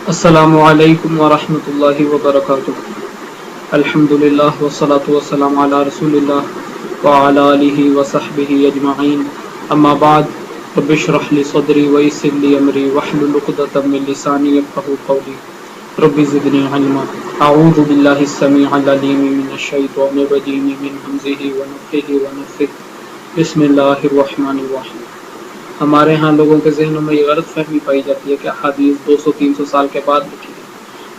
السلام علیکم ورحمۃ اللہ وبرکاتہ۔ الحمدللہ والصلاة والسلام علی رسول اللہ وعلی آلہ وصحبہ اجمعین، اما بعد، رب اشرح لی صدری ویسر لی امری واحلل عقدۃ من لسانی یفقہوا قولی، رب زدنی علما۔ اعوذ باللہ السمیع العلیم من الشیطان الرجیم من ہمزہ ونفخہ ونفثہ، بسم اللہ الرحمن الرحیم۔ ہمارے ہاں لوگوں کے ذہنوں میں یہ غلط فہمی پائی جاتی ہے کہ حدیث 200-300 سال کے بعد لکھی ہے،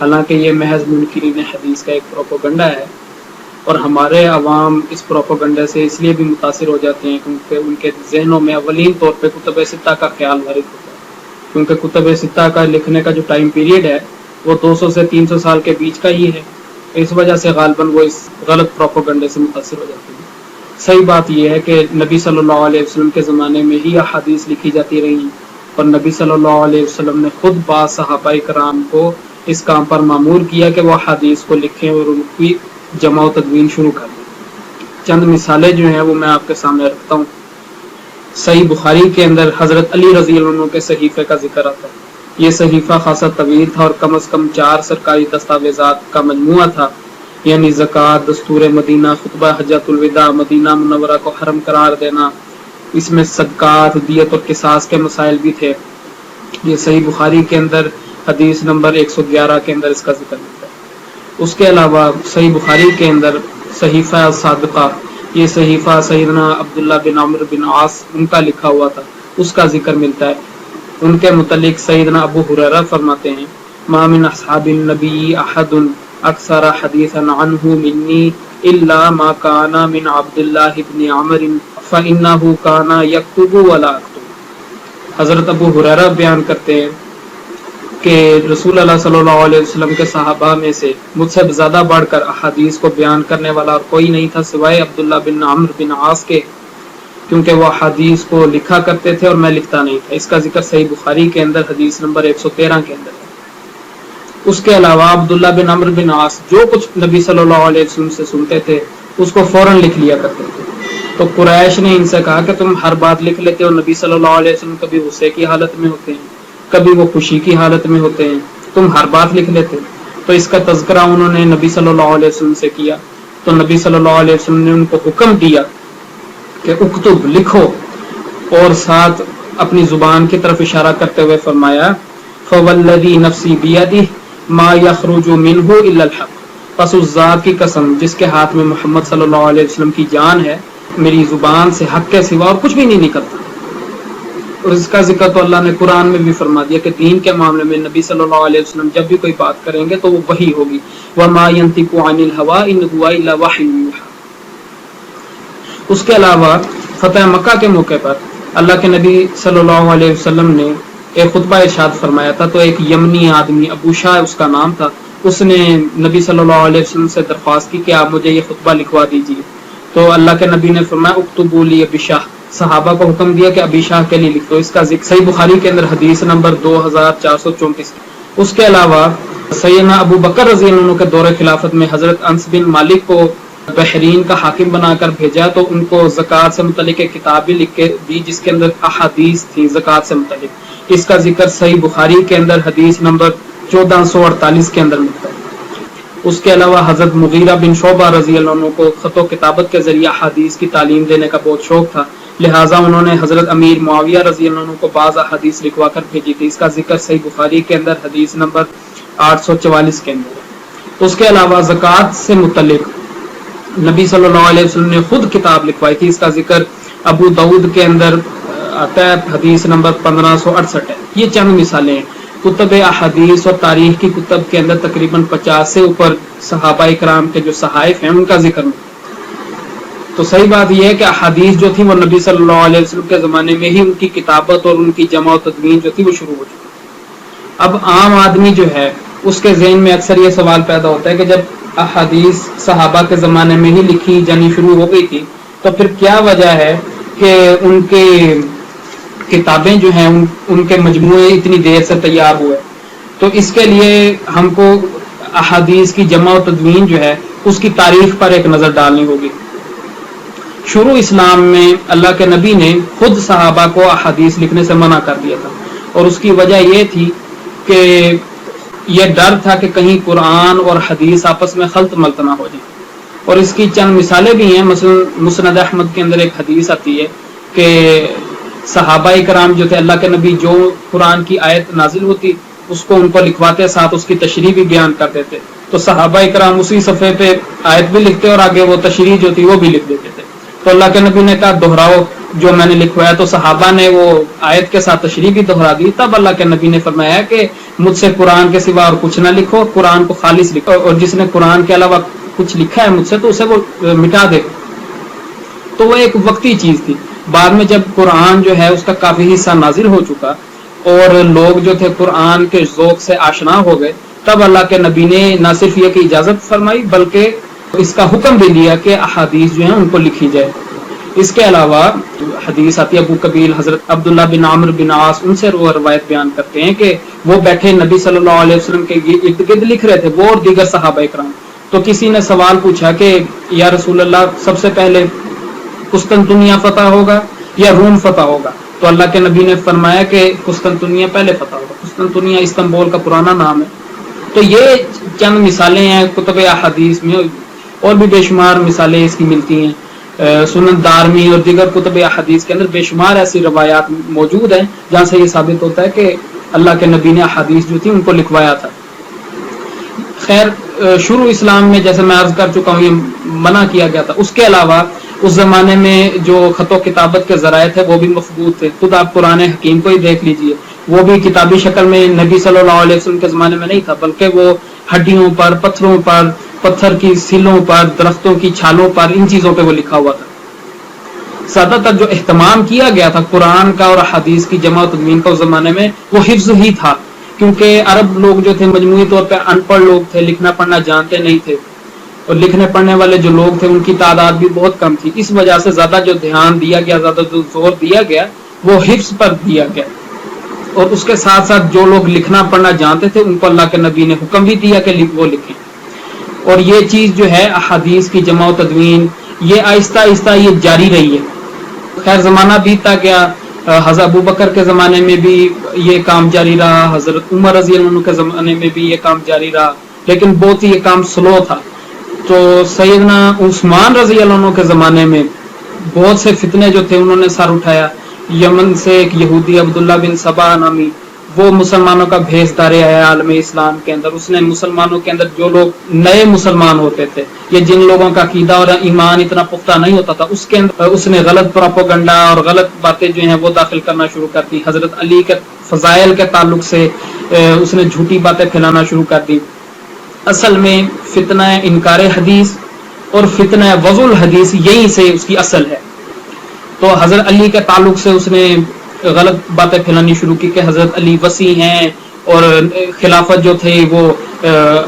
حالانکہ یہ محض منکرین حدیث کا ایک پروپیگنڈا ہے، اور ہمارے عوام اس پروپیگنڈے سے اس لیے بھی متاثر ہو جاتے ہیں کیونکہ ان کے ذہنوں میں اولین طور پہ کتب ستہ کا خیال وارد ہوتا ہے، کیونکہ کتب ستہ کا لکھنے کا جو ٹائم پیریڈ ہے وہ 200 سے 300 سال کے بیچ کا ہی ہے، اس وجہ سے غالباً وہ اس غلط پروپیگنڈے سے متاثر ہو جاتے ہیں۔ صحیح بات یہ ہے کہ نبی صلی اللہ علیہ وسلم کے زمانے میں ہی احادیث لکھی جاتی رہی ہیں، اور نبی صلی اللہ علیہ وسلم نے خود بعض صحابہ کرام کو اس کام پر مامور کیا کہ وہ احادیث کو لکھیں اور ان کی جمع و تدوین شروع کر دیں۔ چند مثالیں جو ہیں وہ میں آپ کے سامنے رکھتا ہوں۔ صحیح بخاری کے اندر حضرت علی رضی اللہ عنہ کے صحیفے کا ذکر آتا ہے۔ یہ صحیفہ خاصا طویل تھا اور کم از کم 4 سرکاری دستاویزات کا مجموعہ تھا، یعنی زکوٰۃ، دستور مدینہ، خطبہ حجۃ الوداع، مدینہ منورہ کو حرم قرار دینا، اس میں صدقات، دیت اور قصاص کے مسائل بھی تھے۔ یہ صحیح بخاری کے اندر حدیث نمبر 111 کے اندر اس کا ذکر ملتا ہے۔ اس کے علاوہ صحیح بخاری کے اندر صحیفہ صادقہ، یہ صحیفہ سیدنا عبداللہ بن عمرو بن عاص ان کا لکھا ہوا تھا، اس کا ذکر ملتا ہے۔ ان کے متعلق سیدنا ابو ہریرہ فرماتے ہیں، ما من اصحاب النبی احد اکثر حدیثا عنہ منی الا ما کان من عبداللہ بن عمرو فانہ کان یکتب ولا اکتب۔ حضرت ابو ہریرہ بیان کرتے ہیں کہ رسول اللہ صلی اللہ علیہ وسلم کے صحابہ میں سے مجھ سے زیادہ بڑھ کر احادیث کو بیان کرنے والا اور کوئی نہیں تھا سوائے عبداللہ بن عمرو بن عاص کے، کیونکہ وہ حدیث کو لکھا کرتے تھے اور میں لکھتا نہیں تھا۔ اس کا ذکر صحیح بخاری کے اندر حدیث نمبر 113 کے اندر ہے۔ اس کے علاوہ عبداللہ بن عمرو بن عاص جو کچھ نبی صلی اللہ علیہ وسلم سے سنتے تھے اس کو فوراً لکھ لیا کرتے تھے، تو قریش نے ان سے کہا کہ تم ہر بات لکھ لیتے ہو، نبی صلی اللہ علیہ وسلم کبھی غصے کی حالت میں ہوتے ہیں، کبھی وہ خوشی کی حالت میں ہوتے ہیں، تم ہر بات لکھ لیتے ہو۔ تو اس کا تذکرہ انہوں نے نبی صلی اللہ علیہ وسلم سے کیا، تو نبی صلی اللہ علیہ وسلم نے ان کو حکم دیا کہ اکتب، لکھو، اور ساتھ اپنی زبان کی طرف اشارہ کرتے ہوئے فرمایا فوالذی نفسی بیدہ ما یخرج منہ الا الحق، پس اس ذات کی قسم جس کے ہاتھ میں محمد صلی اللہ علیہ وسلم کی جان ہے، میری زبان سے حق کے سوا اور کچھ بھی نہیں نکلتا۔ اور اس کا ذکر تو اللہ نے قرآن میں بھی فرما دیا کہ دین کے معاملے میں نبی صلی اللہ علیہ وسلم جب بھی کوئی بات کریں گے تو وہ وحی ہوگی، وما ینطق عن الہوی ان هو الا وحی یوحی۔ اس کے علاوہ فتح مکہ کے موقع پر اللہ کے نبی صلی اللہ علیہ وسلم نے ایک خطبہ ارشاد فرمایا تھا، تو ایک یمنی آدمی، ابو شاہ اس کا نام تھا، اس نے نبی صلی اللہ علیہ وسلم سے درخواست کی کہ آپ مجھے یہ خطبہ لکھوا دیجیے، تو اللہ کے نبی نے فرمایا اکتبوا لی ابی شاہ، صحابہ کو حکم دیا کہ ابی شاہ کے لیے لکھ دو۔ اس کا ذکر صحیح بخاری کے اندر حدیث نمبر 2434۔ اس کے علاوہ سیدنا ابو بکر رضی اللہ عنہ کے دور خلافت میں حضرت انس بن مالک کو بحرین کا حاکم بنا کر بھیجا، تو ان کو زکوٰۃ سے متعلق ایک کتاب بھی لکھ کے دی جس کے اندر احادیث تھی زکوٰۃ سے متعلق۔ اس کا ذکر صحیح بخاری کے اندر حدیث نمبر 1448 کے اندر ملتا ہے۔ اس کے علاوہ حضرت مغیرہ بن شعبہ رضی اللہ عنہ کو خط و کتابت کے ذریعہ حدیث کی تعلیم دینے کا بہت شوق تھا، لہٰذا انہوں نے حضرت امیر معاویہ رضی اللہ عنہ کو بعض حدیث لکھوا کر بھیجی تھی۔ اس کا ذکر صحیح بخاری کے اندر حدیث نمبر 844 کے اندر۔ اس کے علاوہ زکوٰۃ سے متعلق نبی صلی اللہ علیہ وسلم نے خود کتاب لکھوائی تھی، اس کا ذکر ابو داؤد کے اندر آتا ہے، حدیث نمبر 1568 ہے۔ یہ چند مثالیں ہیں۔ کتب احادیث اور تاریخ کی کتب کے اندر تقریباً 50 سے اوپر صحابہ کرام کے جو صحائف ہیں ان کا ذکر نہیں۔ تو صحیح بات یہ ہے کہ احادیث جو تھی وہ نبی صلی اللہ علیہ وسلم کے زمانے میں ہی ان کی کتابت اور ان کی جمع و تدوین جو تھی وہ شروع ہو چکی۔ اب عام آدمی جو ہے اس کے ذہن میں اکثر یہ سوال پیدا ہوتا ہے کہ جب احادیث صحابہ کے زمانے میں ہی لکھی جانی شروع ہو گئی تھی تو پھر کیا وجہ ہے کہ ان کے کتابیں جو ہیں ان کے مجموعے اتنی دیر سے تیار ہوئے؟ تو اس کے لیے ہم کو احادیث کی جمع و تدوین جو ہے اس کی تاریخ پر ایک نظر ڈالنی ہوگی۔ شروع اسلام میں اللہ کے نبی نے خود صحابہ کو احادیث لکھنے سے منع کر دیا تھا، اور اس کی وجہ یہ تھی کہ یہ ڈر تھا کہ کہیں قرآن اور حدیث آپس میں خلط ملط نہ ہو جائیں. اور اس کی چند مثالیں بھی ہیں. مثلا مسند احمد کے اندر ایک حدیث آتی ہے کہ صحابہ کرام جو تھے، اللہ کے نبی جو قرآن کی آیت نازل ہوتی اس کو ان کو لکھواتے، ساتھ اس کی تشریح بھی بیان کرتے تھے. تو صحابہ کرام اسی صفحے پہ آیت بھی لکھتے اور آگے وہ تشریح جو تھی وہ بھی لکھ دیتے تھے. تو اللہ کے نبی نے کہا دہراؤ جو میں نے لکھوایا. تو صحابہ نے وہ آیت کے ساتھ تشریح بھی دہرا دی. تب اللہ کے نبی نے فرمایا کہ مجھ سے قرآن کے سوا اور کچھ نہ لکھو، قرآن کو خالص لکھو، اور جس نے قرآن کے علاوہ کچھ لکھا ہے مجھ سے تو اسے وہ مٹا دے. تو وہ ایک وقتی چیز تھی. بعد میں جب قرآن جو ہے اس کا کافی حصہ نازل ہو چکا اور لوگ جو تھے قرآن کے ذوق سے آشنا ہو گئے، تب اللہ کے نبی نے نہ صرف یہ کہ اجازت فرمائی بلکہ اس کا حکم بھی دیا کہ احادیث جو ہیں ان کو لکھی جائے. اس کے علاوہ حدیث آتی ہے ابو قبیل حضرت عبداللہ بن عامر بن عاص، ان سے وہ روایت بیان کرتے ہیں کہ وہ بیٹھے نبی صلی اللہ علیہ وسلم کے ارد گرد لکھ رہے تھے، وہ اور دیگر صحابہ کرام. تو کسی نے سوال پوچھا کہ یا رسول اللہ سب سے پہلے قسطنطنیہ فتح ہوگا یا روم فتح ہوگا؟ تو اللہ کے نبی نے فرمایا کہ قسطنطنیہ پہلے فتح ہوگا. قسطنطنیہ استنبول کا پرانا نام ہے. تو یہ چند مثالیں ہیں کتب احادیث میں، اور بھی بے شمار مثالیں اس کی ملتی ہیں. سنن دارمی اور دیگر کتب احادیث کے اندر بے شمار ایسی روایات موجود ہیں جہاں سے یہ ثابت ہوتا ہے کہ اللہ کے نبی نے احادیث جو تھی ان کو لکھوایا تھا. خیر شروع اسلام میں جیسے میں عرض کر چکا ہوں یہ منع کیا گیا تھا. اس کے علاوہ اس زمانے میں جو خط و کتابت کے ذرائع تھے وہ بھی مفقود تھے. خود آپ قرآن حکیم کو ہی دیکھ لیجئے، وہ بھی کتابی شکل میں نبی صلی اللہ علیہ وسلم کے زمانے میں نہیں تھا، بلکہ وہ ہڈیوں پر، پتھروں پر، پتھر کی سلوں پر، درختوں کی چھالوں پر، ان چیزوں پہ وہ لکھا ہوا تھا. زیادہ تر جو اہتمام کیا گیا تھا قرآن کا اور حدیث کی جمع و تدوین کا اس زمانے میں وہ حفظ ہی تھا، کیونکہ عرب لوگ جو تھے مجموعی طور پہ ان پڑھ لوگ تھے، لکھنا پڑھنا جانتے نہیں تھے، اور لکھنے پڑھنے والے جو لوگ تھے ان کی تعداد بھی بہت کم تھی. اس وجہ سے زیادہ جو دھیان دیا گیا، زیادہ جو زور دیا گیا وہ حفظ پر دیا گیا. اور اس کے ساتھ ساتھ جو لوگ لکھنا پڑھنا جانتے تھے ان کو اللہ کے نبی نے حکم بھی دیا کہ وہ لکھیں. اور یہ چیز جو ہے احادیث کی جمع و تدوین یہ آہستہ آہستہ یہ جاری رہی ہے. خیر زمانہ بیتتا گیا، حضرت ابو بکر کے زمانے میں بھی یہ کام جاری رہا، حضرت عمر رضی اللہ عنہ کے زمانے میں بھی یہ کام جاری رہا، لیکن بہت ہی یہ کام سلو تھا. تو سیدنا عثمان رضی اللہ عنہ کے زمانے میں بہت سے فتنے جو تھے انہوں نے سر اٹھایا. یمن سے ایک یہودی عبداللہ بن سبا نامی وہ مسلمانوں کا بھیسدار آیا عالم اسلام کے اندر. اس نے مسلمانوں کے اندر جو لوگ نئے مسلمان ہوتے تھے، یہ جن لوگوں کا عقیدہ اور ایمان اتنا پختہ نہیں ہوتا تھا، اس کے اندر اس نے غلط پروپیگنڈا اور غلط باتیں جو ہیں وہ داخل کرنا شروع کر دی. حضرت علی کے فضائل کے تعلق سے اس نے جھوٹی باتیں پھیلانا شروع کر دی. اصل میں فتنہ انکار حدیث اور فتنہ وضع الحدیث یہی سے اس کی اصل ہے. تو حضرت علی کے تعلق سے اس نے غلط باتیں پھیلانی شروع کی کہ حضرت علی وسیع ہیں اور خلافت جو تھی وہ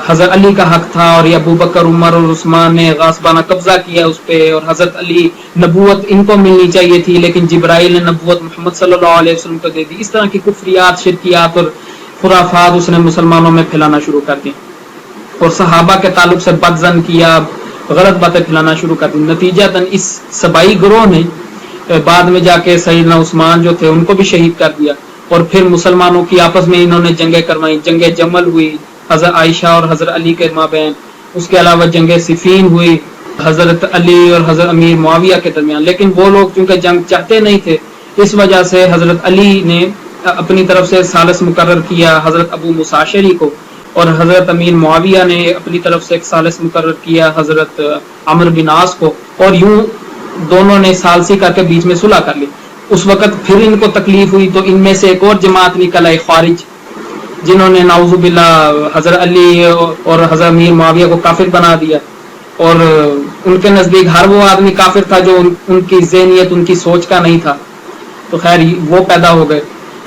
حضرت علی کا حق تھا، اور یہ ابو بکر، عمر اور عثمان نے غاصبانہ قبضہ کیا اس پہ، اور حضرت علی نبوت ان کو ملنی چاہیے تھی لیکن جبرائیل نے نبوت محمد صلی اللہ علیہ وسلم کو دے دی. اس طرح کی کفریات، شرکیات اور خرافات اس نے مسلمانوں میں پھیلانا شروع کر دی، اور صحابہ کے تعلق سے بدظن کیا، غلط باتیں پھیلانا شروع کر دی. نتیجتاً اس سبائی گروہ نے بعد میں جا کے سیدنا عثمان جو تھے ان کو بھی شہید کر دیا. اور پھر مسلمانوں کی آپس میں انہوں نے جنگیں کروائی. جنگ جمل ہوئی حضرت عائشہ اور حضرت علی کے مابین، اس کے علاوہ جنگ صفین ہوئی حضرت علی اور حضرت امیر معاویہ کے درمیان. لیکن وہ لوگ چونکہ جنگ چاہتے نہیں تھے، اس وجہ سے حضرت علی نے اپنی طرف سے ثالث مقرر کیا حضرت ابو مساشری کو، اور حضرت امیر معاویہ نے اپنی طرف سے ایک ثالث مقرر کیا حضرت عمرو بن عاص کو، اور یوں دونوں نے ثالثی کر کے بیچ میں صلح کر لی. اس وقت پھر ان کو تکلیف ہوئی تو ان میں سے ایک اور جماعت نکل آئی خوارج، جنہوں نے نعوذ باللہ حضرت علی اور حضرت امیر معاویہ کو کافر بنا دیا، اور ان کے نزدیک ہر وہ آدمی کافر تھا جو ان کی ذہنیت، ان کی سوچ کا نہیں تھا. تو خیر وہ پیدا ہو گئے.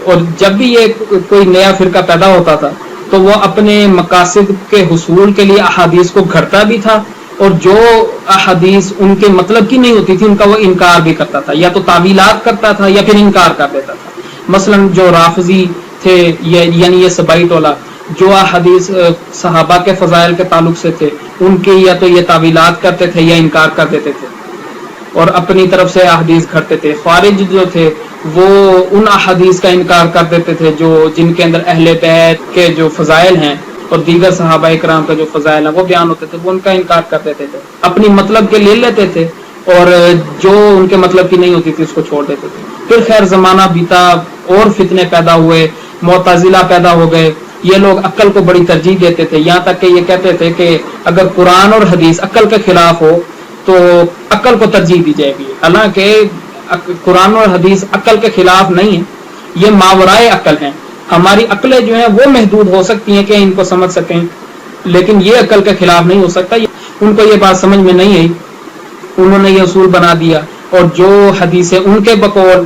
اور جب بھی یہ کوئی نیا فرقہ پیدا ہوتا تھا تو وہ اپنے مقاصد کے حصول کے لیے احادیث کو گھڑتا بھی تھا، اور جو احادیث ان کے مطلب کی نہیں ہوتی تھی ان کا وہ انکار بھی کرتا تھا، یا تو تعویلات کرتا تھا یا پھر انکار کر دیتا تھا. مثلا جو رافضی تھے یعنی یہ سبائی ٹولہ، جو احادیث صحابہ کے فضائل کے تعلق سے تھے ان کے یا تو یہ تعویلات کرتے تھے یا انکار کر دیتے تھے اور اپنی طرف سے احادیث گھڑتے تھے. خوارج جو تھے وہ ان احادیث کا انکار کر دیتے تھے جو جن کے اندر اہل بیت کے جو فضائل ہیں اور دیگر صحابہ اکرام کا جو فضائل ہیں وہ بیان ہوتے تھے وہ ان کا انکار کر دیتے تھے، اپنی مطلب کے لے لیتے تھے اور جو ان کے مطلب کی نہیں ہوتی تھی اس کو چھوڑ دیتے تھے۔ پھر خیر زمانہ بیتا اور فتنے پیدا ہوئے، معتزلہ پیدا ہو گئے، یہ لوگ عقل کو بڑی ترجیح دیتے تھے، یہاں تک کہ یہ کہتے تھے کہ اگر قرآن اور حدیث عقل کے خلاف ہو تو عقل کو ترجیح دی جائے گی، حالانکہ قرآن اور حدیث عقل کے خلاف نہیں ہے، یہ ماورائے عقل ہیں۔ ہماری عقلیں جو ہیں وہ محدود ہو سکتی ہیں کہ ان کو سمجھ سکیں، لیکن یہ عقل کے خلاف نہیں ہو سکتا۔ ان کو یہ بات سمجھ میں نہیں آئی، انہوں نے یہ اصول بنا دیا، اور جو حدیثیں ان کے بقول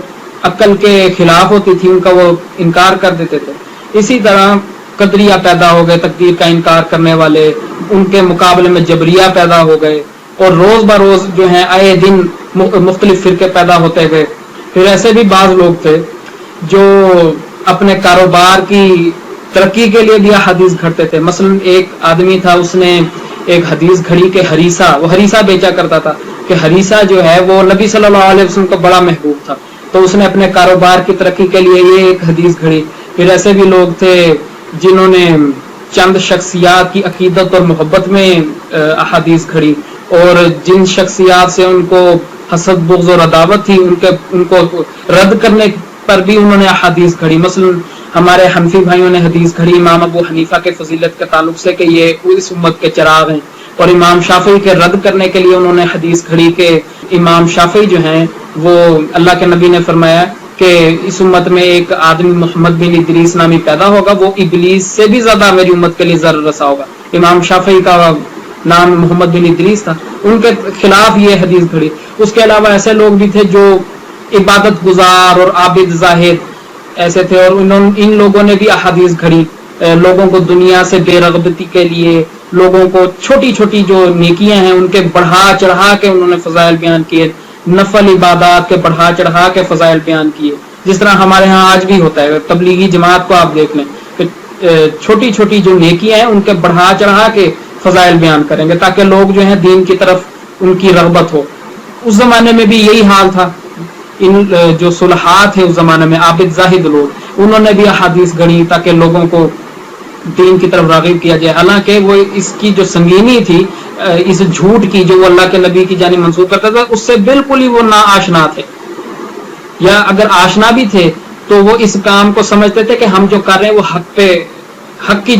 عقل کے خلاف ہوتی تھی ان کا وہ انکار کر دیتے تھے۔ اسی طرح قدریہ پیدا ہو گئے، تقدیر کا انکار کرنے والے، ان کے مقابلے میں جبریہ پیدا ہو گئے، اور روز بروز جو ہیں آئے دن مختلف فرقے پیدا ہوتے گئے۔ پھر ایسے بھی بعض لوگ تھے جو اپنے کاروبار کی ترقی کے لیے بھی احادیث گھڑتے تھے۔ مثلا ایک آدمی تھا، اس نے ایک حدیث گھڑی کہ ہریسہ، وہ ہریسہ بیچا کرتا تھا کہ ہریسہ جو ہے وہ نبی صلی اللہ علیہ وسلم کو بڑا محبوب تھا، تو اس نے اپنے کاروبار کی ترقی کے لیے یہ ایک حدیث گھڑی۔ پھر ایسے بھی لوگ تھے جنہوں نے چند شخصیات کی عقیدت اور محبت میں احادیث گھڑی، اور جن شخصیات سے ان کو حسد بغض اور عداوت تھی ان کو رد کرنے پر بھی انہوں نے احادیث گھڑی۔ مثلا ہمارے حنفی بھائیوں نے حدیث گھڑی امام ابو حنیفہ کے فضیلت کے تعلق سے کہ یہ اس امت کے چراغ ہیں، اور امام شافعی کے رد کرنے کے لیے انہوں نے حدیث گھڑی کہ امام شافعی جو ہیں وہ اللہ کے نبی نے فرمایا کہ اس امت میں ایک آدمی محمد بن ادریس نامی پیدا ہوگا، وہ ابلیس سے بھی زیادہ میری امت کے لیے ضرر رسا ہوگا۔ امام شافعی کا نام محمد بن ادریس تھا، ان کے خلاف یہ حدیث گھڑی۔ اس کے علاوہ ایسے لوگ بھی تھے جو عبادت گزار اور عابد زاہد ایسے تھے، اور ان لوگوں نے بھی احادیث گھڑی، لوگوں کو دنیا سے بے رغبتی کے لیے، لوگوں کو چھوٹی چھوٹی جو نیکیاں ہیں ان کے بڑھا چڑھا کے انہوں نے فضائل بیان کیے، نفل عبادات کے بڑھا چڑھا کے فضائل بیان کیے، جس طرح ہمارے ہاں آج بھی ہوتا ہے۔ تبلیغی جماعت کو آپ دیکھ لیں کہ چھوٹی چھوٹی جو نیکیاں ہیں ان کے بڑھا چڑھا کے فضائل بیان کریں گے تاکہ لوگ جو ہیں دین کی طرف ان کی رغبت ہو۔ اس زمانے میں بھی یہی حال تھا، ان جو صلحات تھے اس زمانے میں عابد زاہد لوگ، انہوں نے بھی احادیث گھڑی تاکہ لوگوں کو دین کی طرف راغب کیا جائے، حالانکہ وہ اس کی جو سنگینی تھی اس جھوٹ کی جو وہ اللہ کے نبی کی جانب منسوب کرتا تھا اس سے بالکل ہی وہ نا آشنا تھے، یا اگر آشنا بھی تھے تو وہ اس کام کو سمجھتے تھے کہ ہم جو کر رہے ہیں وہ حق کی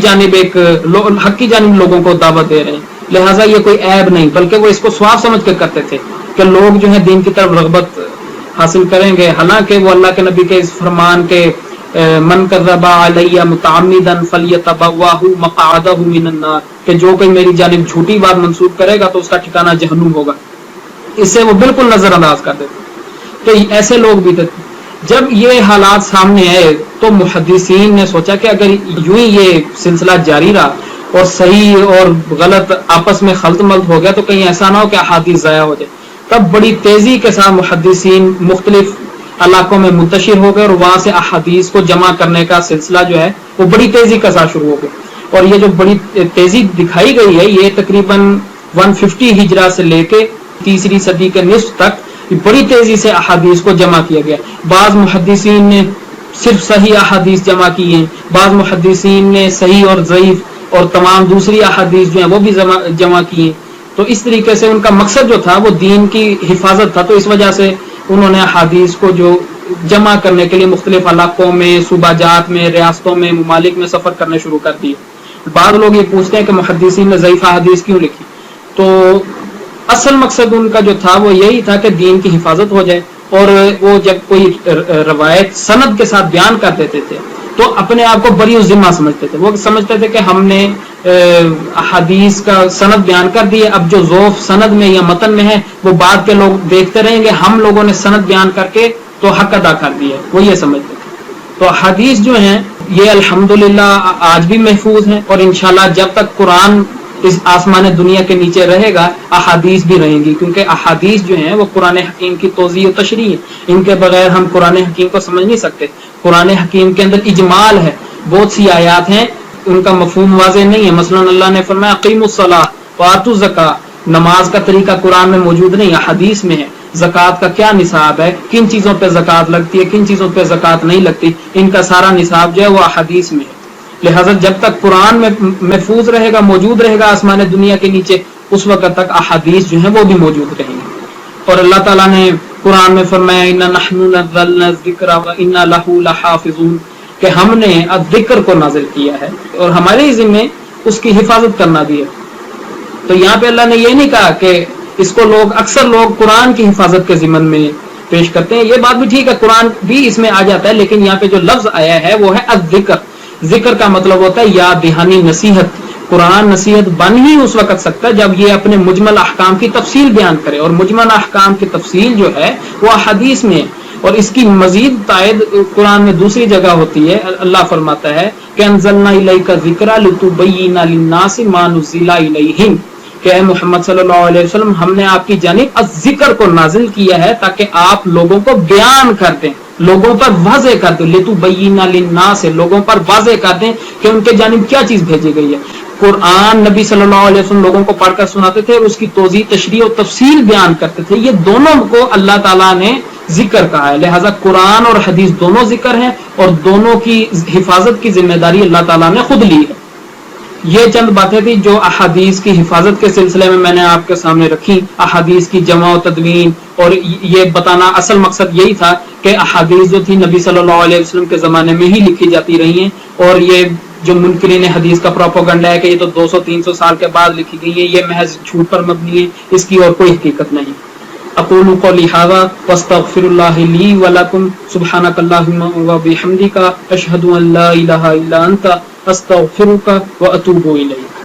جانب لوگوں کو دعوت دے رہے ہیں، لہٰذا یہ کوئی عیب نہیں، بلکہ وہ اس کو ثواب سمجھ کے کرتے تھے کہ لوگ جو ہیں دین کی طرف رغبت حاصل کریں گے۔ حالانکہ وہ اللہ کے نبی کے اس فرمان کے من کذب علی متعمدا فلیتبوأ مقعدہ من النار، کہ جو کوئی میری جانب جھوٹی بات منسوب کرے گا تو اس کا ٹھکانہ جہنم ہوگا، اس سے وہ بالکل نظر انداز کر دیتے۔ تو ایسے لوگ بھی تھے۔ جب یہ حالات سامنے آئے تو محدثین نے سوچا کہ اگر یوں ہی یہ سلسلہ جاری رہا اور صحیح اور غلط آپس میں خلط ملط ہو گیا تو کہیں ایسا نہ ہو کہ احادیث ضائع ہو جائے۔ تب بڑی تیزی کے ساتھ محدثین مختلف علاقوں میں منتشر ہو گئے اور وہاں سے احادیث کو جمع کرنے کا سلسلہ جو ہے وہ بڑی تیزی کے ساتھ شروع ہو گیا، اور یہ جو بڑی تیزی دکھائی گئی ہے یہ تقریباً 150 ہجرہ سے لے کے تیسری صدی کے نصف تک بڑی تیزی سے احادیث کو جمع کیا گیا۔ بعض محدثین نے صرف صحیح احادیث جمع کی ہیں، بعض محدثین نے صحیح اور ضعیف اور تمام دوسری احادیث جو ہیں وہ بھی جمع کی ہیں۔ تو اس طریقے سے ان کا مقصد جو تھا وہ دین کی حفاظت تھا، تو اس وجہ سے انہوں نے احادیث کو جو جمع کرنے کے لیے مختلف علاقوں میں، صوبہ جات میں، ریاستوں میں، ممالک میں سفر کرنے شروع کر دیے۔ بعض لوگ یہ پوچھتے ہیں کہ محدثین نے ضعیف احادیث کیوں لکھی، تو اصل مقصد ان کا جو تھا وہ یہی تھا کہ دین کی حفاظت ہو جائے، اور وہ جب کوئی روایت سند کے ساتھ بیان کر دیتے تھے تو اپنے آپ کو بری ذمہ سمجھتے تھے، وہ سمجھتے تھے کہ ہم نے احادیث کا سند بیان کر دیے، اب جو ذوف سند میں یا متن میں ہے وہ بعد کے لوگ دیکھتے رہیں گے، ہم لوگوں نے سند بیان کر کے تو حق ادا کر دیا، وہ یہ سمجھتے تھے۔ تو احادیث جو ہیں یہ الحمدللہ آج بھی محفوظ ہیں، اور انشاءاللہ جب تک قرآن اس آسمان دنیا کے نیچے رہے گا احادیث بھی رہیں گی، کیونکہ احادیث جو ہیں وہ قرآن حکیم کی توضیح و تشریح ہے، ان کے بغیر ہم قرآن حکیم کو سمجھ نہیں سکتے۔ قرآن حکیم کے اندر اجمال ہے، بہت سی آیات ہیں ان کا مفہوم واضح نہیں ہے، مثلا اللہ نے فرمایا اقیموا الصلاۃ وآتوا الزکاۃ، نماز کا طریقہ قرآن میں موجود نہیں، حدیث میں ہے۔ زکوٰۃ کا کیا نصاب ہے، کن چیزوں پہ زکوٰۃ لگتی ہے، کن چیزوں پہ زکوٰۃ نہیں لگتی، ان کا سارا نصاب جو ہے وہ احادیث میں ہے۔ لہٰذا جب تک قرآن میں محفوظ رہے گا، موجود رہے گا آسمان دنیا کے نیچے، اس وقت تک احادیث جو ہیں وہ بھی موجود رہیں گی. اور اللہ تعالیٰ نے قرآن میں فرمایا اِنَّا نَحْنُ نَزَّلْنَا الذِّكْرَ وَإِنَّا لَهُ لَحَافِظُونَ، کہ ہم نے الذکر کو نازل کیا ہے اور ہمارے ہی ذمہ اس کی حفاظت کرنا بھی ہے. تو یہاں پہ اللہ نے یہ نہیں کہا کہ اس کو اکثر لوگ قرآن کی حفاظت کے ضمن میں پیش کرتے ہیں. یہ بات بھی ٹھیک ہے، قرآن بھی اس میں آ جاتا ہے، لیکن یہاں پہ جو لفظ آیا ہے وہ ہے الذکر. ذکر کا مطلب ہوتا ہے یاد دہانی، نصیحت. قرآن نصیحت بن ہی اس وقت سکتا ہے جب یہ اپنے مجمل احکام کی تفصیل بیان کرے، اور مجمل احکام کی تفصیل جو ہے وہ احادیث میں ہے. اور اس کی مزید تائید قرآن میں دوسری جگہ ہوتی ہے. اللہ فرماتا ہے کہ انزلنا الیک الذکر لتبین للناس ما نزل الیہم، کہ اے محمد صلی اللہ علیہ وسلم ہم نے آپ کی جانب الذکر کو نازل کیا ہے تاکہ آپ لوگوں کو بیان کر دیں، لوگوں پر واضح کر دیں. لتبین للناس، لوگوں پر واضح کر دیں کہ ان کے جانب کیا چیز بھیجی گئی ہے. قرآن نبی صلی اللہ علیہ وسلم لوگوں کو پڑھ کر سناتے تھے اور اس کی توضیح، تشریح و تفصیل بیان کرتے تھے. یہ دونوں کو اللہ تعالیٰ نے ذکر کہا ہے. لہٰذا قرآن اور حدیث دونوں ذکر ہیں، اور دونوں کی حفاظت کی ذمہ داری اللہ تعالیٰ نے خود لی ہے. یہ چند باتیں تھی جو احادیث کی حفاظت کے سلسلے میں نے آپ کے سامنے رکھی. احادیث کی جمع و تدوین، اور یہ بتانا اصل مقصد یہی تھا کہ احادیث جو تھی نبی صلی اللہ علیہ وسلم کے زمانے میں ہی لکھی جاتی رہی ہیں، اور یہ جو منکرین حدیث کا پروپیگنڈا ہے کہ یہ تو 200-300 سال کے بعد لکھی گئی ہے، یہ محض جھوٹ پر مبنی ہے، اس کی اور کوئی حقیقت نہیں. اقول قولی ھذا واستغفر اللہ لی ولکم سبحانک اللہم وبحمدک اشہد ان لا الہ الا انت استغفرک واتوب الیک.